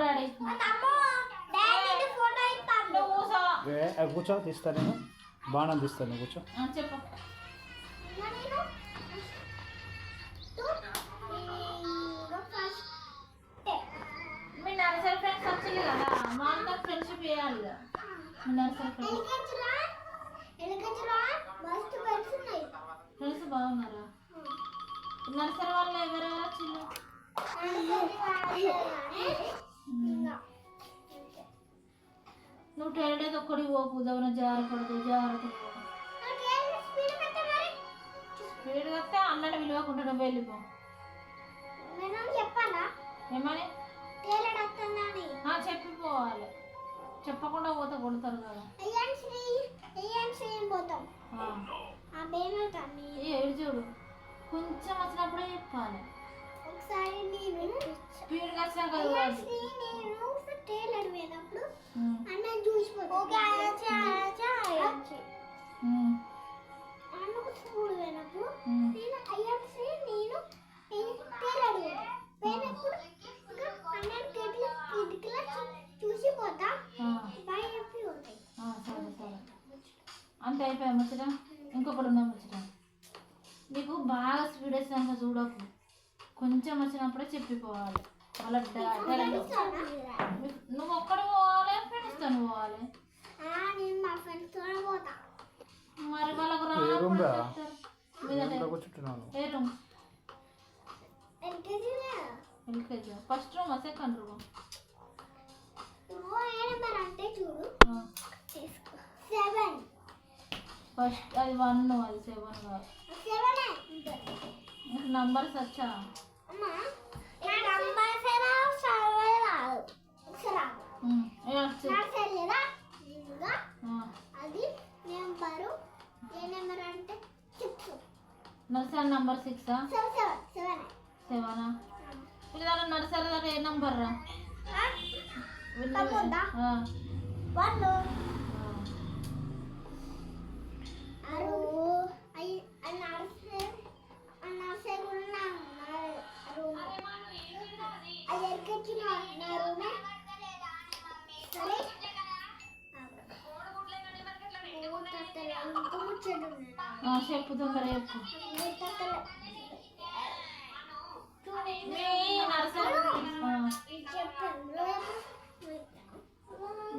Daddy కూర్చో, తీస్తా నేను బాణం తీస్తాను, కూర్చో. చెప్పు. మీ నర్సరీ ఫ్రెండ్స్ వచ్చింది కదా, వాళ్ళతో ఫ్రెండ్షిప్ చేయాలి కదా. మీ నర్సరీ ఫ్రెండ్స్ బాగున్నారా? నర్సరీ వాళ్ళు ఎవరెవరు వచ్చిండ్రు? నువ్వు టైర్డ్ ఒక్కడికి పోకు, దవన జాగ్రత్త స్పీడ్గా వస్తే అన్నని విలువకుండా నువ్వు వెళ్ళిపో. ఏమని చెప్పిపోవాలి, చెప్పకుండా పోతే కొడతారు కదా. ఏడు చూడు, కొంచెం వచ్చినప్పుడే చెప్పాలి. స్పీడ్గా వచ్చినాక అంతే అయిపోయా ముచ్చట. ఇంకొకటి ఉన్నా ముచ్చట, నీకు బాగా స్పీడ్ వచ్చినాక చూడకు, కొంచెం వచ్చినప్పుడే చెప్పిపోవాలి. మళ్ళీ నువ్వు ఒక్కడు పోవాలి, ఫ్రెండ్స్తో పోవాలి. మరి వాళ్ళకు ఎల్కేజీ ఫస్ట్ రూమా సెకండ్ రూమ్? ఫస్ట్ అది 1, అది 7 కాదు. నంబర్స్ వచ్చా? నర్సరీ నంబర్ 6 7 పిల్లల నర్సరీ దాకా ఏ నంబర్ రా? చెప్పు తొందర చెప్పు.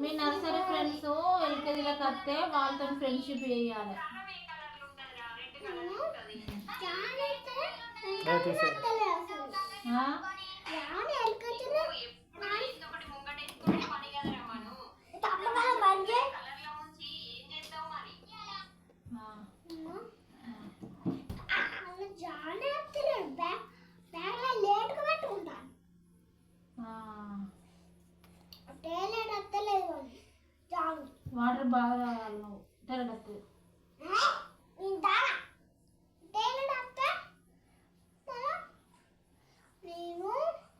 మీ నర్సరీ ఫ్రెండ్స్ ఎల్కేజీలోకి వస్తే వాళ్ళతో ఫ్రెండ్షిప్ చేయాలి. వాటర్ బాగా తాగాలి నువ్వు, తెరడద్దు.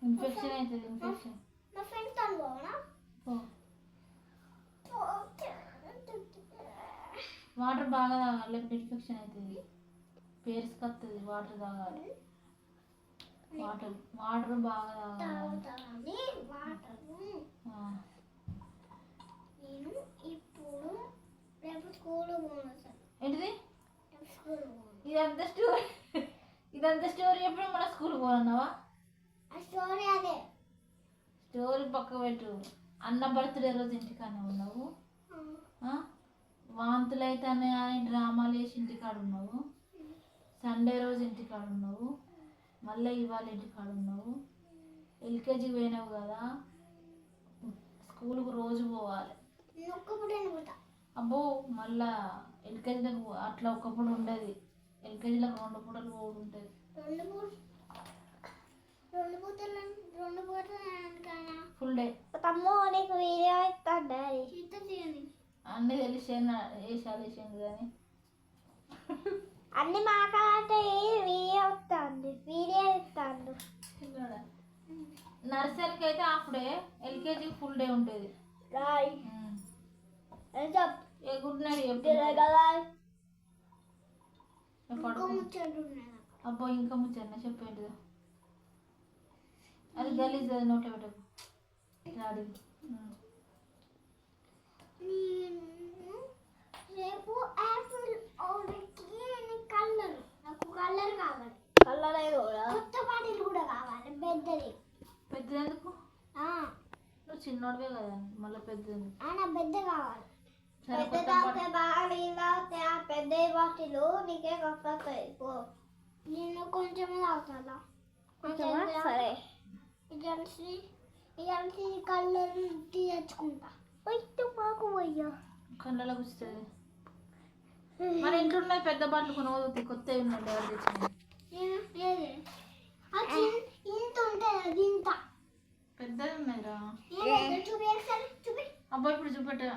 ఇన్ఫెక్షన్ అవుతుంది, ఇన్ఫెక్షన్. వాటర్ బాగా తాగాలి, లేకపోతే ఇన్ఫెక్షన్ అవుతుంది, పేరుసుకు వస్తుంది. వాటర్ తాగాలి, వాటర్ బాగా తాగాలి. ఏంటిది ఇదంతా స్టోరీ ఎప్పుడు మన స్కూల్ పోతున్నావా? స్టోరీ పక్క పెట్టు. అన్న బర్త్డే రోజు ఇంటికానే ఉన్నావు, వాంతులు అయితే అని డ్రామాలు వేసి ఇంటికాడ ఉన్నావు, సండే రోజు ఇంటికాడ ఉన్నావు, మళ్ళీ ఇవాళ ఇంటికాడ ఉన్నావు. ఎల్కేజీకి పోయినావు కదా, స్కూల్కి రోజు పోవాలి. అబ్బో మళ్ళా ఎల్కేజీలకు అట్లా ఒకప్పుడు ఉండేది, ఎల్కేజీలకు 2 పూటలు పోడు ఉంటుంది. Full day. తమ్ముడు నీకు వీడియో ఇస్తాను, అన్నీ తెలిసాను వేసాలు వేసాను కానీ అన్ని మాట్లాడితే వీడియో ఇస్తాను. నర్సరీకి అయితే హాఫ్ డే, ఎల్కేజీకి ఫుల్ డే ఉంటుంది. గుడ్ నైట్ అబ్బో ఇంకా ముచ్చన్న చెప్పేంటిదో. అది గలీజ్, అది నోట్లో పెట్టకు. డాడీ. రేపు యాపిల్ ఓడికి కలర్ నాకు కలర్ కావాలి. కలర్ కొత్త బాటిల్ కూడా కావాలి పెద్దది. పెద్దది ఎందుకు? నువ్వు చిన్నోడివే కదా, మళ్ళీ పెద్దది. నా పెద్ద కావాలి. సరే, పెద్ద కొత్త తాగితే బాగా నీళ్ళు తాగితే ఆ పెద్ద బాటిల్ నీకే వస్తాయి. నేను కొంచెమే తాగుతా. సరే ఇలాంటి కలర్ తెచ్చుకుంటా. మాకు పోయ్యా కళ్ళలో కూర్చుతుంది. మన ఇంట్లో ఉన్నాయి పెద్ద బాటలు కొనవద్దు, కొత్తవి ఉన్నాయి డాడీ తెచ్చినాయి. ఇంత ఉంటుంది అది ఇంత పెద్దవి ఉన్నాయిరా. చూపి అబ్బాయి ఇప్పుడు చూపెట్టా.